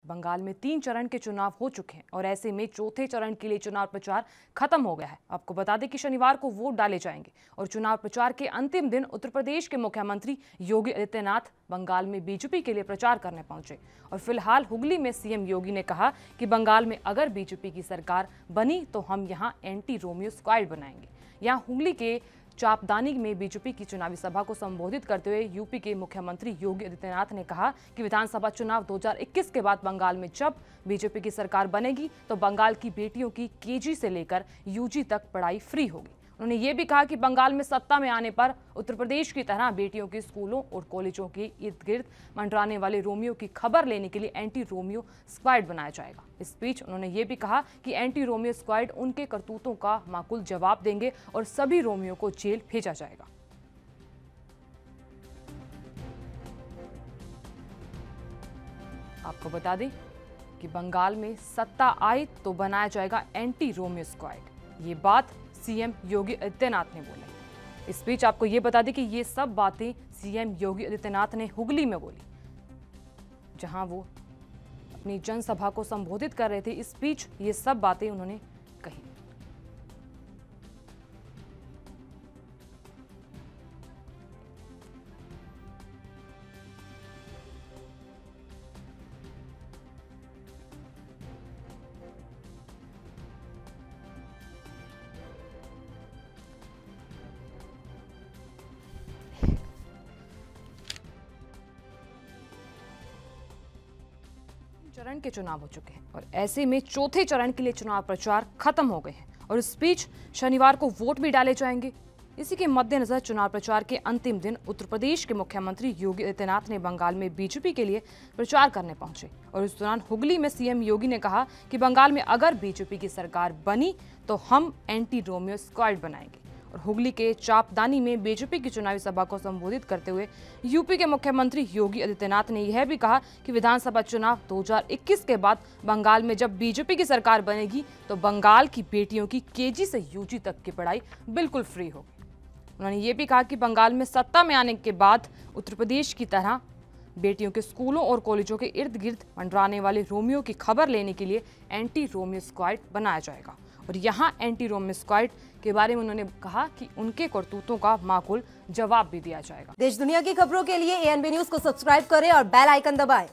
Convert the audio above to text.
बंगाल में 3 चरण के चुनाव हो चुके हैं और ऐसे में चौथे चरण के लिए चुनाव प्रचार खत्म हो गया है। आपको बता दें कि शनिवार को वोट डाले जाएंगे और चुनाव प्रचार के अंतिम दिन उत्तर प्रदेश के मुख्यमंत्री योगी आदित्यनाथ बंगाल में बीजेपी के लिए प्रचार करने पहुंचे। और फिलहाल हुगली में सीएम योगी ने कहा कि बंगाल में अगर बीजेपी की सरकार बनी तो हम यहाँ एंटी रोमियो स्क्वाड बनाएंगे। यहाँ हुगली के चापदानी में बीजेपी की चुनावी सभा को संबोधित करते हुए यूपी के मुख्यमंत्री योगी आदित्यनाथ ने कहा कि विधानसभा चुनाव 2021 के बाद बंगाल में जब बीजेपी की सरकार बनेगी तो बंगाल की बेटियों की केजी से लेकर यूजी तक पढ़ाई फ्री होगी। उन्होंने ये भी कहा कि बंगाल में सत्ता में आने पर उत्तर प्रदेश की तरह बेटियों के स्कूलों और कॉलेजों के इर्द गिर्द मंडराने वाले रोमियो की खबर लेने के लिए एंटी रोमियो स्क्वाड बनाया जाएगा। इस बीच उन्होंने ये भी कहा कि एंटी रोमियो स्क्वाड उनके करतूतों का माकूल जवाब देंगे और सभी रोमियो को जेल भेजा जाएगा। आपको बता दें कि बंगाल में सत्ता आई तो बनाया जाएगा एंटी रोमियो स्क्वाड। ये बात सीएम योगी आदित्यनाथ ने बोली। इस बीच आपको ये बता दें कि ये सब बातें सीएम योगी आदित्यनाथ ने हुगली में बोली, जहां वो अपनी जनसभा को संबोधित कर रहे थे। इस बीच ये सब बातें उन्होंने कही। चरण के चुनाव हो चुके हैं और ऐसे में चौथे चरण के लिए चुनाव प्रचार खत्म हो गए हैं और इस बीच शनिवार को वोट भी डाले जाएंगे। इसी के मद्देनजर चुनाव प्रचार के अंतिम दिन उत्तर प्रदेश के मुख्यमंत्री योगी आदित्यनाथ ने बंगाल में बीजेपी के लिए प्रचार करने पहुंचे और इस दौरान हुगली में सीएम योगी ने कहा कि बंगाल में अगर बीजेपी की सरकार बनी तो हम एंटी रोमियो स्क्वाड बनाएंगे। और हुगली के चापदानी में बीजेपी की चुनावी सभा को संबोधित करते हुए यूपी के मुख्यमंत्री योगी आदित्यनाथ ने यह भी कहा कि विधानसभा चुनाव 2021 के बाद बंगाल में जब बीजेपी की सरकार बनेगी तो बंगाल की बेटियों की केजी से यूजी तक की पढ़ाई बिल्कुल फ्री होगी। उन्होंने ये भी कहा कि बंगाल में सत्ता में आने के बाद उत्तर प्रदेश की तरह बेटियों के स्कूलों और कॉलेजों के इर्द गिर्द मंडराने वाले रोमियो की खबर लेने के लिए एंटी रोमियो स्क्वाड बनाया जाएगा। और यहाँ एंटी रोमियो स्क्वाड के बारे में उन्होंने कहा कि उनके करतूतों का माकूल जवाब भी दिया जाएगा। देश दुनिया की खबरों के लिए एएनबी न्यूज को सब्सक्राइब करें और बेल आइकन दबाएं।